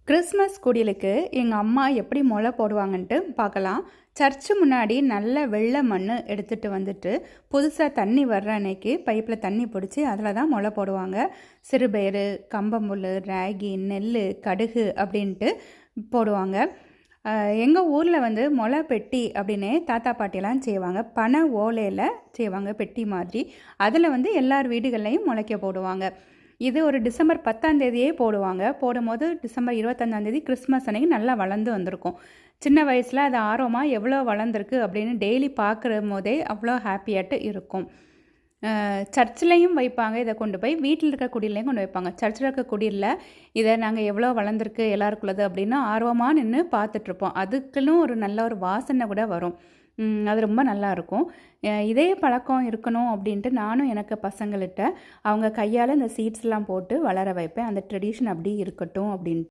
Christmas குடிலுக்கு எங்கள் அம்மா எப்படி முளை போடுவாங்கன்ட்டு பார்க்கலாம். சர்ச்சு முன்னாடி நல்ல வெள்ளை மண் எடுத்துகிட்டு வந்துட்டு புதுசாக தண்ணி வர்ற அன்னைக்கு பைப்பில் தண்ணி பிடிச்சி அதில் தான் முளை போடுவாங்க. சிறுபயிறு, கம்பமுள், ராகி, நெல், கடுகு அப்படின்ட்டு போடுவாங்க. எங்கள் ஊரில் முளை பெட்டி அப்படின்னு தாத்தா பாட்டியெல்லாம் செய்வாங்க. பனை ஓலையில் செய்வாங்க பெட்டி மாதிரி. அதில் எல்லார் வீடுகள்லையும் முளைக்க போடுவாங்க. இது ஒரு டிசம்பர் 10ஆம் தேதியே போடுவாங்க. போடும்போது டிசம்பர் 25ஆம் தேதி கிறிஸ்மஸ் அன்னைக்கு நல்லா வளர்ந்து வந்திருக்கும். சின்ன வயசில் அது ஆர்வமாக எவ்வளோ வளர்ந்துருக்கு அப்படின்னு டெய்லி பார்க்குற போதே அவ்வளோ ஹாப்பியாட்டு இருக்கும். சர்ச்சிலையும் வைப்பாங்க. இதை கொண்டு போய் வீட்டில் இருக்க குடிலையும் கொண்டு வைப்பாங்க. சர்ச்சில் இருக்க குடியில் இதை நாங்கள் எவ்வளோ வளர்ந்துருக்கு எல்லாருக்குள்ளது அப்படின்னு ஆர்வமாக நின்று பார்த்துட்ருப்போம். அதுக்குன்னு ஒரு நல்ல ஒரு வாசனை கூட வரும். அது ரொம்ப நல்லாயிருக்கும். இதே பழக்கம் இருக்கணும் அப்படின்ட்டு நானும் எனக்கு பசங்கள்கிட்ட அவங்க கையால் இந்த சீட்ஸ்லாம் போட்டு வளர வைப்பேன். அந்த ட்ரெடிஷன் அப்படி இருக்கட்டும் அப்படின்ட்டு.